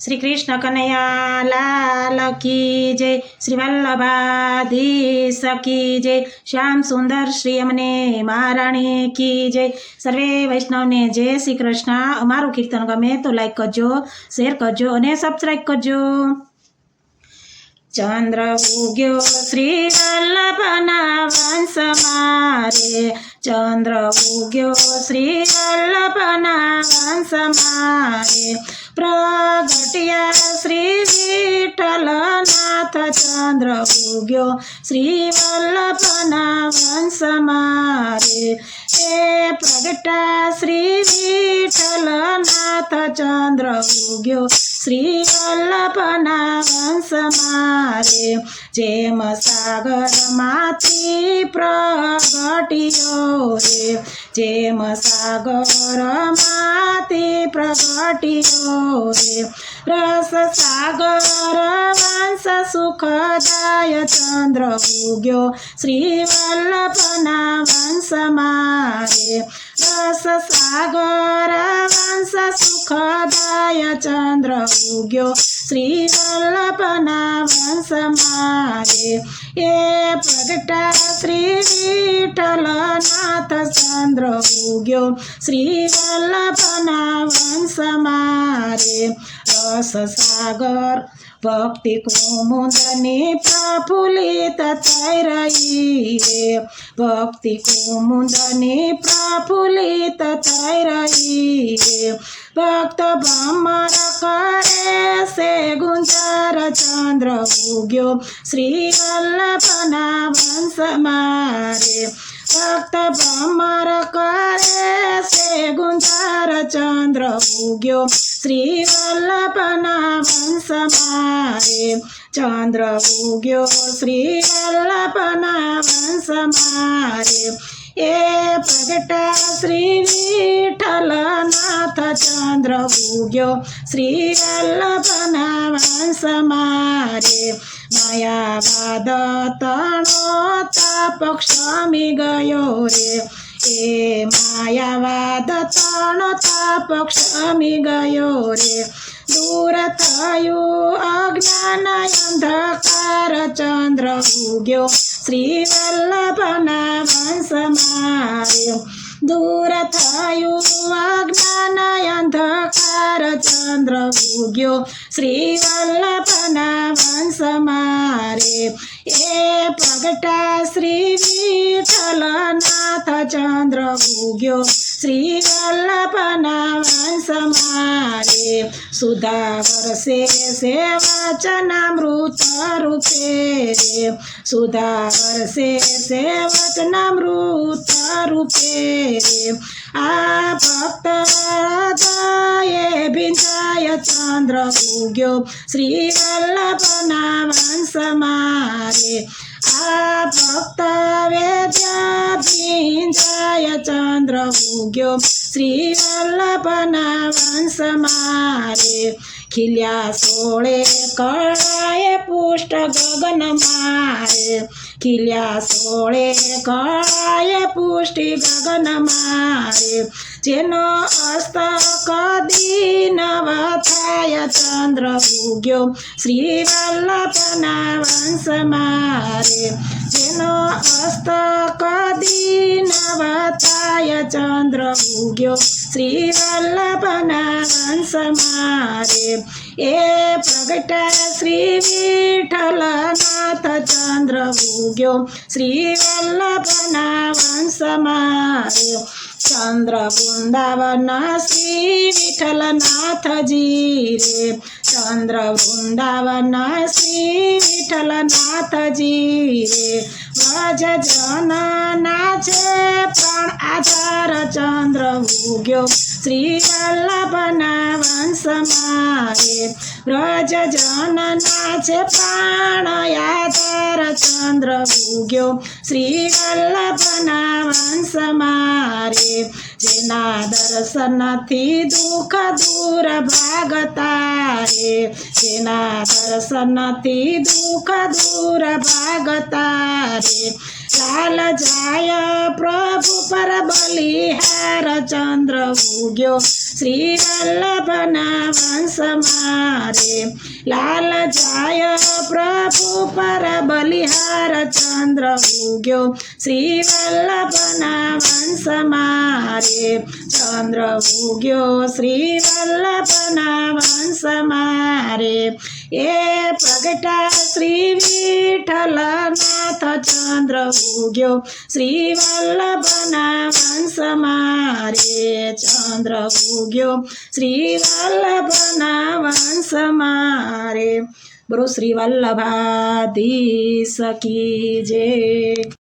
श्री कृष्ण कन्हैया लाल की जय। श्री वल्लभाधीश की जय। श्याम सुंदर श्री अमने महाराणी की जय। सर्वे वैष्णव ने जय श्री कृष्ण। अमारू कीर्तन गमे तो लाइक करजो, शेर करजो और सब्सक्राइब करजो। चंद्र उग्यो श्री वल्लभना वंश मारे। चंद्र उग्यो श्री वल्लभना वंश मारे। प्रगट्या श्री विठ्ठलनाथ। चंद्र उग्यो श्री वल्लभना वंश मारे। हे प्रगटा श्री विठ्ठलनाथ। चंद्र उग्यो श्री वल्लभना वंश मारे। जेम सागर माथि प्रगट्यो रे। जेम सागर माथि प्रगट्यो रे। रस सागर वंश सुखदाय। चंद्र उग्यो श्री वल्लभना वंश मारे। रस सागर वंश सुखदाय। चंद्र उग्यो श्री वल्लभना वंश मारे। ये प्रगटा श्री विठ्ठलनाथ। चंद्र उग्यो श्री वल्लभना वंश मारे। रस सागर भक्ति कुमुदनी प्रफुल्लित थैरई रे। भक्ति कुमुदनी प्रफुल्लित थैरई रे। भक्त भ्रमर करे से गुंजार। चंद्र उग्यो श्री वल्लभना वंश मारे। भक्त भ्रमर करे से गुंजार। चंद्र उग्यो श्री वल्लभना वंश मारे। चंद्र उग्यो श्री वल्लभना वंश मारे। ये प्रगटा श्री विठ्ठलनाथ। चंद्र उग्यो श्री वल्लभना वंश मारे। मायावाद तणो ताप क्षमी गयो रे। ए मायावाद तणो ताप क्षमी गयो रे। दूर थयो अज्ञान अंधकार। चंद्र उग्यो श्री वल्लभना वंश मारे। दूर थयो अज्ञान अंधकार। चंद्र उग्यो श्री वल्लभना वंश मारे। ये प्रगटा श्री विठ्ठलनाथ। चंद्र उग्यो श्री वल्लभना वंश मारे। सुधाकर से वचनामृत रूपे रे। सुधाकर से वचनामृत रूपे रे। आ भक्त हृदय विंध्याय। चंद्र उग्यो श्री वल्लभना वंश मारे। आ भक्त वेद्य विंध्याय। चंद्र उग्यो श्री वल्लभना वंश मारे। खिल्या सोळे कळाये पुष्ट गगन मारे। खिल्या सोळे कळाये पुष्टि गगन मारे। जेनो अस्त कदी नव थाय। चंद्र उग्यो श्री वल्लभना वंश मारे। जेनो अस्त कदी नव थाय। चंद्र उग्यो श्री वल्लभना वंश मारे। ये प्रगटा श्री विठ्ठलनाथ। चंद्र उग्यो श्री वल्लभना वंश मारे। चंद्र वृंदावन श्री विठ्ठलनाथ जी रे। चंद्र वृंदावन श्री विठ्ठलनाथ जी रे। व्रज जन नाचे प्राण आधार। चंद्र उग्यो श्री वल्लभना वंश मारे। व्रज जन नाचे प्राण आधार। चंद्र उग्यो श्री वल्लभना वंश मारे। જેના દર્શનથી દુઃખ દૂર ભાગતા રે, જેના દર્શનથી દુઃખ દૂર ભાગતા રે, લાલ જાય પ્રભુ પર બલિહાર ચંદ્ર ઉગ્યો શ્રી વલ્લભના વંશમાં રે, લાલ જાય પ્રભુ પર બલિહાર ચંદ્ર ઉગ્યો શ્રી વલ્લભના વંશમાં રે, ચંદ્ર ઉગ્યો શ્રી વલ્લભના વંશમાં રે, એ પ્રગટા શ્રી વિઠ્ઠલનાથ ચંદ્ર ઉગ્યો શ્રી વલ્લભના વંશમાં રે, ચંદ્ર ઉગ્યો શ્રી વલ્લભના વંશમાં રે. બોલો શ્રી વલ્લભાધીશ કી જય.